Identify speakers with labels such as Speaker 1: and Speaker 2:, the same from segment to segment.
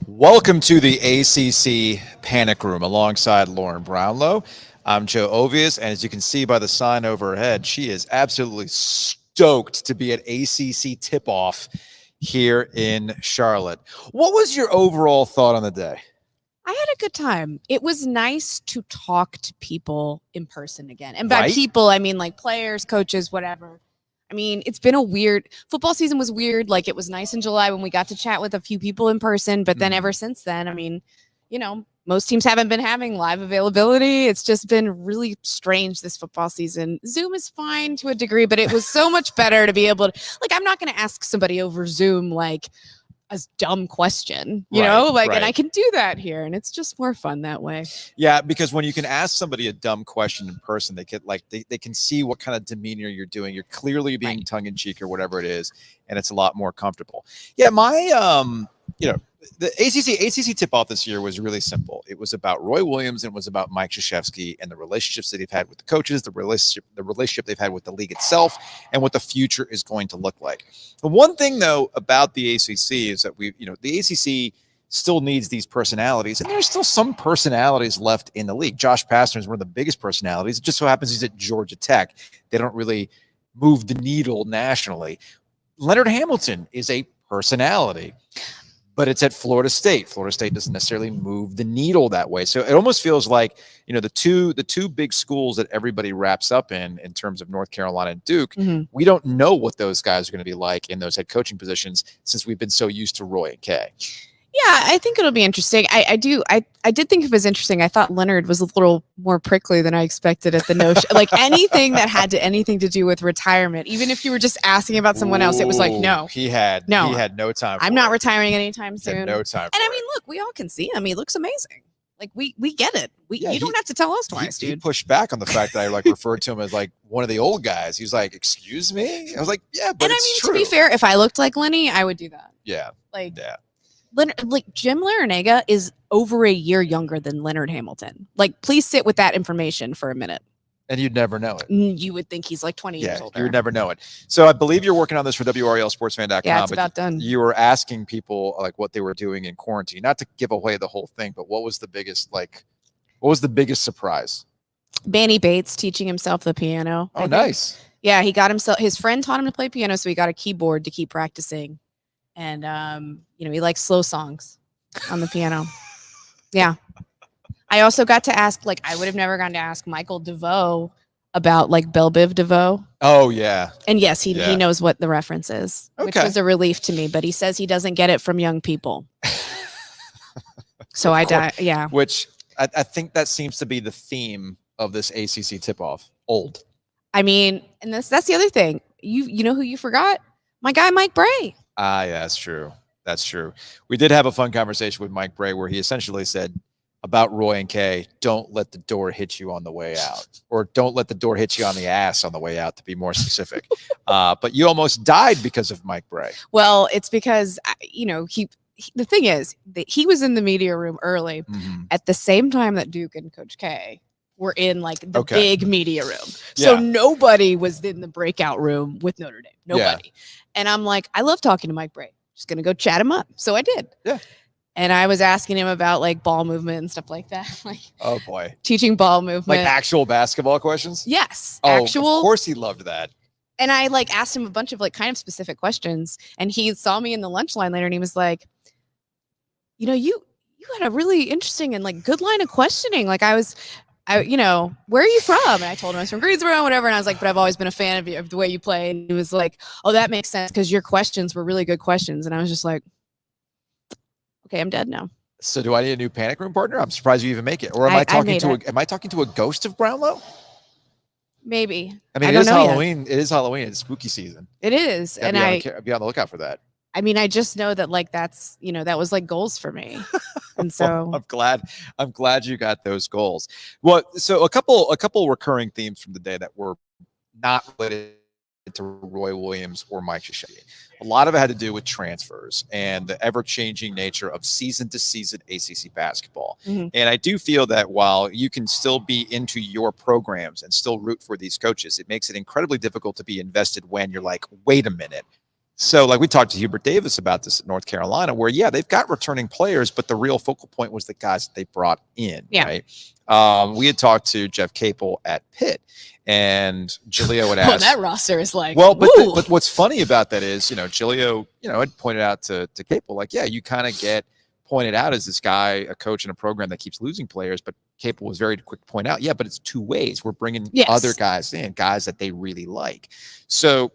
Speaker 1: Welcome to the ACC Panic Room alongside Lauren Brownlow. I'm Joe Ovies, and as you can see by the sign overhead, she is absolutely stoked to be at ACC Tipoff here in Charlotte. What was your overall thought on the day?
Speaker 2: I had a good time. It was nice to talk to people in person again. And by people, I mean like players, coaches, whatever. I mean, it's been a weird football season was weird. Like it was nice in July when we got to chat with a few people in person. But then ever since then, I mean, you know, most teams haven't been having live availability. It's just been really strange this football season. Zoom is fine to a degree, but it was so much better to be able to, like, I'm not going to ask somebody over Zoom, like, a dumb question, you know, like, and I can do that here, and it's just more fun that way.
Speaker 1: Yeah, because when you can ask somebody a dumb question in person, they get like they can see what kind of demeanor you're doing. You're clearly being tongue in cheek or whatever it is, and it's a lot more comfortable. Yeah, my you know, the ACC tip-off this year was really simple. It was about Roy Williams and it was about Mike Krzyzewski and the relationships that they've had with the coaches, the relationship they've had with the league itself, and what the future is going to look like. The one thing though about the ACC is that the ACC still needs these personalities, and there's still some personalities left in the league. Josh Pastner is one of the biggest personalities. It just so happens he's at Georgia Tech. They don't really move the needle nationally. Leonard Hamilton is a personality, but it's at Florida State. Florida State doesn't necessarily move the needle that way. So it almost feels like, the two big schools that everybody wraps up in terms of North Carolina and Duke, we don't know what those guys are going to be like in those head coaching positions since we've been so used to Roy and Kay.
Speaker 2: Yeah, I think it'll be interesting. I did think it was interesting. I thought Leonard was a little more prickly than I expected at the notion. Like anything that had anything to do with retirement, even if you were just asking about someone else, it was like, no.
Speaker 1: He had no time.
Speaker 2: I'm not retiring anytime soon.
Speaker 1: No time.
Speaker 2: And I mean, look, we all can see him. He looks amazing. Like we get it. You don't have to tell us twice, dude.
Speaker 1: He pushed back on the fact that I referred to him as like one of the old guys. He was like, "Excuse me." I was like, "Yeah, but it's true."
Speaker 2: To be fair, if I looked like Lenny, I would do that.
Speaker 1: Yeah.
Speaker 2: Like Jim Larrañaga is over a year younger than Leonard Hamilton. Like, please sit with that information for a minute.
Speaker 1: And you'd never know it.
Speaker 2: You would think he's like 20 years older.
Speaker 1: You would never know it. So I believe you're working on this for WRLSportsFan.com.
Speaker 2: Yeah, it's about done.
Speaker 1: You were asking people like what they were doing in quarantine, not to give away the whole thing, but what was the biggest surprise?
Speaker 2: Banny Bates teaching himself the piano.
Speaker 1: Oh, nice.
Speaker 2: Yeah, he got his friend taught him to play piano, so he got a keyboard to keep practicing. And, he likes slow songs on the piano. Yeah. I also got to ask, I would have never gone to ask Michael DeVoe about, Belle Biv DeVoe.
Speaker 1: Oh, yeah.
Speaker 2: And, yes, he knows what the reference is, which was a relief to me. But he says he doesn't get it from young people. So I die. Yeah.
Speaker 1: Which I think that seems to be the theme of this ACC tip-off. Old.
Speaker 2: I mean, and that's the other thing. You know who you forgot? My guy, Mike Bray.
Speaker 1: Yeah, that's true. That's true. We did have a fun conversation with Mike Bray where he essentially said about Roy and Kay, don't let the door hit you on the way out, or don't let the door hit you on the ass on the way out, to be more specific. But you almost died because of Mike Bray.
Speaker 2: Well, it's because, the thing is that he was in the media room early at the same time that Duke and Coach K were in the big media room. So nobody was in the breakout room with Notre Dame. Nobody. Yeah. And I'm like, I love talking to Mike Bray. Just going to go chat him up. So I did.
Speaker 1: Yeah.
Speaker 2: And I was asking him about ball movement and stuff like that.
Speaker 1: Oh boy.
Speaker 2: Teaching ball movement.
Speaker 1: Like actual basketball questions?
Speaker 2: Yes.
Speaker 1: Oh, of course he loved that.
Speaker 2: And I asked him a bunch of kind of specific questions. And he saw me in the lunch line later and he was like, you had a really interesting and good line of questioning. Where are you from? And I told him I was from Greensboro, whatever. And I was like, but I've always been a fan of you, of the way you play. And he was like, oh, that makes sense because your questions were really good questions. And I was just like, okay, I'm dead now.
Speaker 1: So do I need a new Panic Room partner? I'm surprised you even make it. Or am I talking to a ghost of Brownlow?
Speaker 2: Maybe.
Speaker 1: I mean, it is Halloween. Yet. It is Halloween. It's spooky seson.
Speaker 2: It is.
Speaker 1: And be on the lookout for that.
Speaker 2: I mean, I just know that that's, that was goals for me. And so
Speaker 1: I'm glad you got those goals. Well, so a couple recurring themes from the day that were not related to Roy Williams or Mike Krzyzewski. A lot of it had to do with transfers and the ever-changing nature of season-to-season ACC basketball. And I do feel that while you can still be into your programs and still root for these coaches, it makes it incredibly difficult to be invested when you're like, wait a minute, So, like, we talked to Hubert Davis about this at North Carolina, where, yeah, they've got returning players, but the real focal point was the guys that they brought in, right? We had talked to Jeff Capel at Pitt, and Giglio had asked.
Speaker 2: That roster is like,
Speaker 1: well, but what's funny about that is, Giglio, had pointed out to Capel, like, yeah, you kind of get pointed out as this guy, a coach in a program that keeps losing players, but Capel was very quick to point out, yeah, but it's two ways. We're bringing other guys in, guys that they really like. So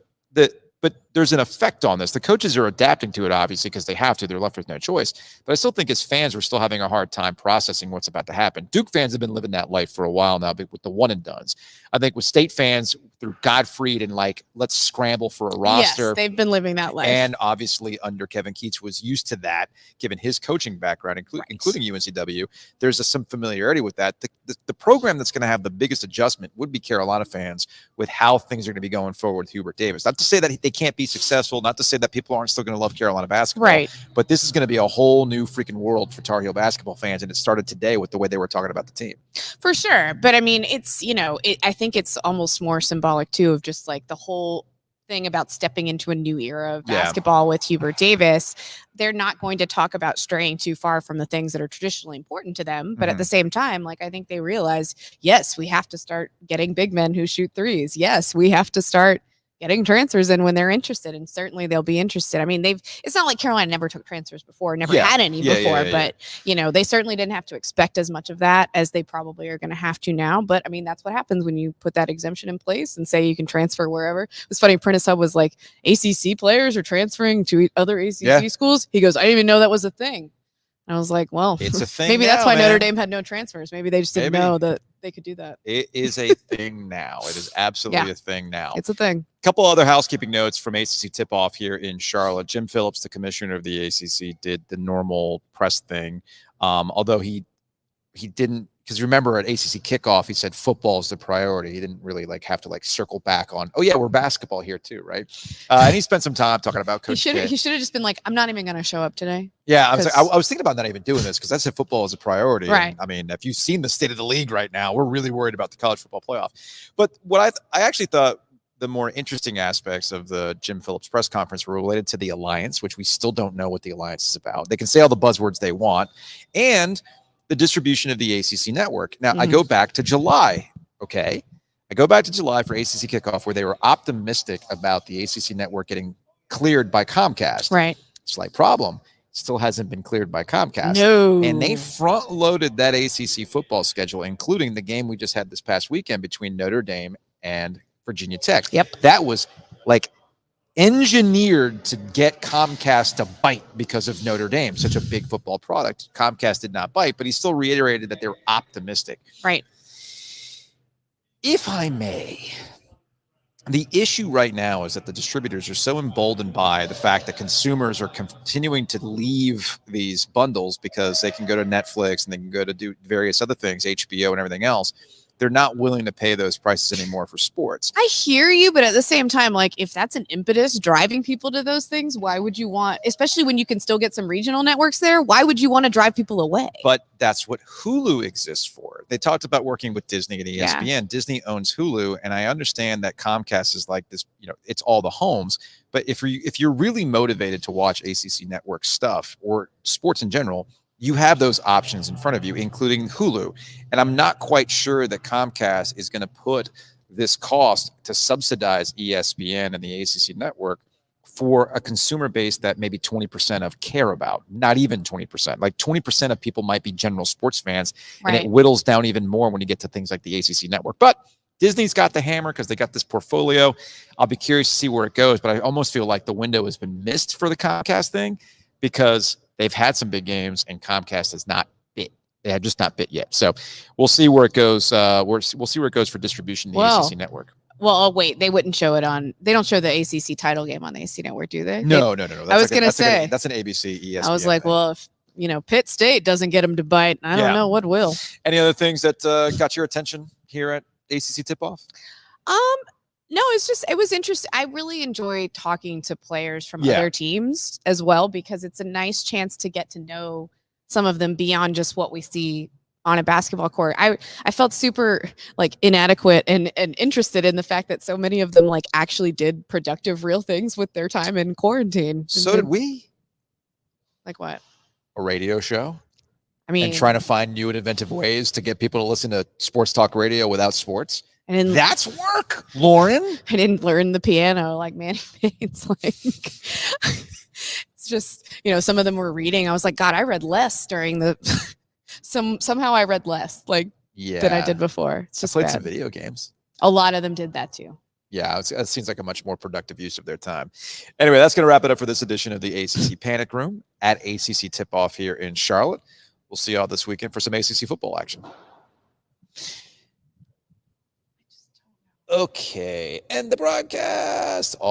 Speaker 1: but there's an effect on this. The coaches are adapting to it, obviously, because they have to. They're left with no choice. But I still think as fans, we're still having a hard time processing what's about to happen. Duke fans have been living that life for a while now, but with the one and dones. I think with State fans, through Gottfried and like, let's scramble for a roster.
Speaker 2: Yes, they've been living that life.
Speaker 1: And obviously under Kevin Keatts was used to that, given his coaching background, including UNCW. There's some familiarity with that. The program that's going to have the biggest adjustment would be Carolina fans with how things are going to be going forward with Hubert Davis. Not to say that they can't be successful, not to say that people aren't still going to love Carolina basketball,
Speaker 2: right?
Speaker 1: But this is going to be a whole new freaking world for Tar Heel basketball fans, and it started today with the way they were talking about the team.
Speaker 2: For sure, but I mean, it's I think it's almost more symbolic too of just like the whole thing about stepping into a new era of basketball with Hubert Davis. They're not going to talk about straying too far from the things that are traditionally important to them, but at the same time, like I think they realize, yes, we have to start getting big men who shoot threes. Yes, we have to start getting transfers in when they're interested, and certainly they'll be interested. I mean, it's not like Carolina never took transfers before, never had any before, but they certainly didn't have to expect as much of that as they probably are going to have to now. But I mean, that's what happens when you put that exemption in place and say you can transfer wherever. It was funny. Prentice Hub was like, ACC players are transferring to other ACC schools. He goes, I didn't even know that was a thing. And I was like, well,
Speaker 1: it's a thing.
Speaker 2: Maybe
Speaker 1: now,
Speaker 2: that's why
Speaker 1: man.
Speaker 2: Notre Dame had no transfers. Maybe they just didn't know that they could do that.
Speaker 1: It is a thing now. It is absolutely a thing now.
Speaker 2: It's a thing.
Speaker 1: A couple other housekeeping notes from ACC Tipoff here in Charlotte. Jim Phillips, the commissioner of the ACC, did the normal press thing, although he didn't. Because remember at ACC kickoff, he said football is the priority. He didn't really have to circle back on, oh yeah, we're basketball here too, right? And he spent some time talking about Coach Kidd.
Speaker 2: He should have just been like, I'm not even going to show up today.
Speaker 1: Yeah, I was thinking about not even doing this because I said football is a priority.
Speaker 2: Right.
Speaker 1: And, I mean, if you've seen the state of the league right now, we're really worried about the college football playoff. But what I actually thought the more interesting aspects of the Jim Phillips press conference were related to the alliance, which we still don't know what the alliance is about. They can say all the buzzwords they want, and the distribution of the ACC network. Now, I go back to July, okay? I go back to July for ACC kickoff where they were optimistic about the ACC network getting cleared by Comcast.
Speaker 2: Right.
Speaker 1: Slight problem. Still hasn't been cleared by Comcast.
Speaker 2: No.
Speaker 1: And they front-loaded that ACC football schedule, including the game we just had this past weekend between Notre Dame and Virginia Tech.
Speaker 2: Yep.
Speaker 1: That was engineered to get Comcast to bite because of Notre Dame, such a big football product. Comcast did not bite, but he still reiterated that they were optimistic.
Speaker 2: Right.
Speaker 1: If I may, the issue right now is that the distributors are so emboldened by the fact that consumers are continuing to leave these bundles because they can go to Netflix and they can go to do various other things, HBO and everything else. They're not willing to pay those prices anymore for sports.
Speaker 2: I hear you, but at the same time, if that's an impetus driving people to those things, why would you want, especially when you can still get some regional networks there, why would you want to drive people away?
Speaker 1: But that's what Hulu exists for. They talked about working with Disney and ESPN. Yeah. Disney owns Hulu, and I understand that Comcast is like this, it's all the homes. But if you're really motivated to watch ACC network stuff or sports in general, you have those options in front of you, including Hulu. And I'm not quite sure that Comcast is going to put this cost to subsidize ESPN and the ACC network for a consumer base that maybe 20% of care about, not even 20%. Like 20% of people might be general sports fans, right. And it whittles down even more when you get to things like the ACC network. But Disney's got the hammer because they got this portfolio. I'll be curious to see where it goes, but I almost feel like the window has been missed for the Comcast thing because they've had some big games and Comcast has not bit. They have just not bit yet. So we'll see where it goes. We'll see where it goes for distribution in the ACC network.
Speaker 2: Well, wait, they wouldn't show it on. They don't show the ACC title game on the ACC network, do they?
Speaker 1: No.
Speaker 2: I was going to say
Speaker 1: that's an ABC ESPN.
Speaker 2: I was like,
Speaker 1: thing.
Speaker 2: Well, if Pitt State doesn't get them to bite, I don't know what will.
Speaker 1: Any other things that got your attention here at ACC Tipoff?
Speaker 2: No, it was interesting. I really enjoy talking to players from other teams as well, because it's a nice chance to get to know some of them beyond just what we see on a basketball court. I felt super like inadequate and interested in the fact that so many of them like actually did productive, real things with their time in quarantine.
Speaker 1: So did we.
Speaker 2: Like what?
Speaker 1: A radio show.
Speaker 2: I mean,
Speaker 1: and trying to find new and inventive ways to get people to listen to sports talk radio without sports. That's work, Lauren. I didn't learn the piano like Manny Bates. Like, it's just, you know, some of them were reading. I was like, God, I read less during the. Somehow I read less than I did before. It's just played some video games. A lot of them did that too. Yeah, it seems like a much more productive use of their time. Anyway, that's going to wrap it up for this edition of the ACC Panic Room at ACC Tipoff here in Charlotte. We'll see y'all this weekend for some ACC football action. Okay, end the broadcast.